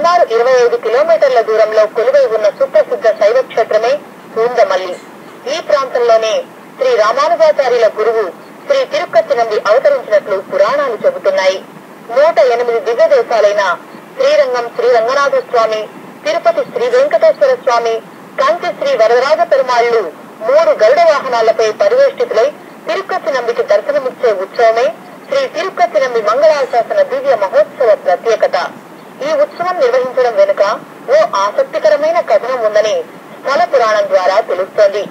సుమారు 25 కిలోమీటర్ల దూరంలో కొలువై ఉన్న సుప్రసిద్ధ శైవ క్షేత్రమే పూందమల్లి. ఈ ప్రాంతంలోనే శ్రీ రామానుజాచార్యుల గురువు శ్రీ తిరుక్కచ్చినంది అవతరించినట్లు పురాణాలు చెబుతున్నాయి. 108 దివ్య దేశాలైన శ్రీరంగం శ్రీ రంగనాథ స్వామి, తిరుపతి శ్రీ వెంకటేశ్వర స్వామి, కంచి శ్రీ వరదరాజ పెరుమాళ్లు 3 గరుడ వాహనాలపై పరివేష్టితులై తిరుక్కచ్చినందికి దర్శనమిచ్చే ఉత్సవమే శ్రీ తిరుక్కచ్చినంది మంగళాశాసన దివ్య మహోత్సవ ప్రత్యేకత. ఈ ఉత్సవం నిర్వహించడం వెనుక ఓ ఆసక్తికరమైన కథనం ఉందని స్థల పురాణం ద్వారా తెలుస్తోంది.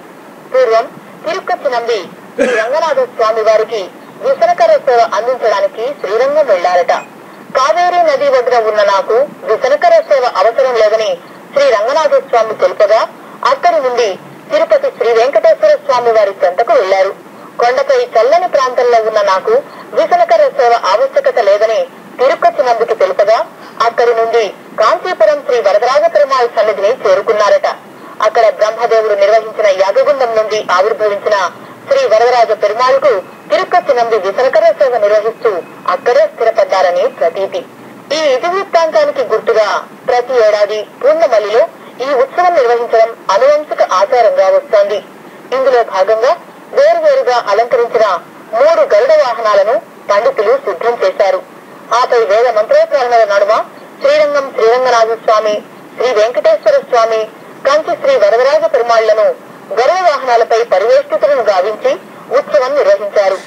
పూర్వం తిరుక్కచ్చినంది శ్రీ రంగనాథ స్వామి వారికి విసనకర సేవ అందించడానికి శ్రీరంగం వెళ్లారట. కావేరీ నది వద్ద ఉన్న నాకు విసనకర సేవ అవసరం లేదని శ్రీ రంగనాథ స్వామి తెలుపగా అక్కడి నుండి తిరుపతి శ్రీ వెంకటేశ్వర స్వామి వారి చెంతకు వెళ్లారు. కొండపై చల్లని ప్రాంతంలో ఉన్న నాకు విసనకర సేవ ఆవశ్యకత లేదని తిరుక్కచ్చినందుకు తెలుపగా అక్కడి నుండి కాంచీపురం శ్రీ వరదరాజ పెరుమాళ్ సన్నిధిని చేరుకున్నారట. అక్కడ బ్రహ్మదేవుడు నిర్వహించిన యాగగుండం నుండి ఆవిర్భవించిన శ్రీ వరదరాజ పెరుమాళ్కు తిరుక్కచ్చినంది విసనకర సేవ నిర్వహిస్తూ అక్కడే స్థిరపడ్డారని ప్రతీతి. ఈ ఇతివృత్తాంతానికి గుర్తుగా ప్రతి ఏడాది పూందమల్లిలో ఈ ఉత్సవం నిర్వహించడం అనువంశిక ఆచారంగా వస్తోంది. ఇందులో భాగంగా వేరువేరుగా అలంకరించిన 3 గరుడ వాహనాలను పండితులు సిద్ధం చేశారు. ఆపై వేద మంత్రోచ్చారణల నడుమ శ్రీరంగం శ్రీరంగనాథ స్వామి, శ్రీ వెంకటేశ్వర స్వామి, కంచి శ్రీ వరదరాజ పెరుమాళ్లను గరుడ వాహనాలపై పరివేష్టితులను గావించి ఉత్సవం నిర్వహించారు.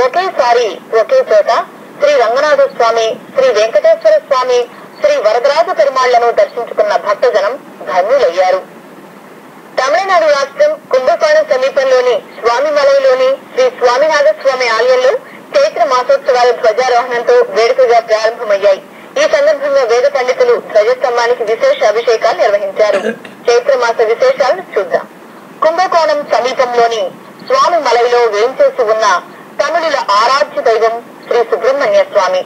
ఒకేసారి ఒకే చోట శ్రీ రంగనాథ స్వామి, శ్రీ వెంకటేశ్వర స్వామి, శ్రీ వరదరాజ పెరుమాళ్లను దర్శించుకున్న భక్తజనం ధన్యులయ్యారు. తమిళనాడు రాష్ట్రం కుంభకోణం సమీపంలోని స్వామిమలైలోని శ్రీ స్వామినాథ స్వామి ఆలయంలో చైత్ర మాసోత్సవాల ధ్వజారోహణంతో వేడుకగా ప్రారంభమయ్యాయి. ఈ సందర్భంగా వేద పండితులు ధ్వజస్తంభానికి విశేష అభిషేకాలు నిర్వహించారు. చైత్ర మాస విశేషాలను చూద్దాం. కుంభకోణం సమీపంలోని స్వామిమలైలో వేంచేసి ఉన్న తమిళుల ఆరాధ్య దైవం శ్రీ సుబ్రహ్మణ్య స్వామి.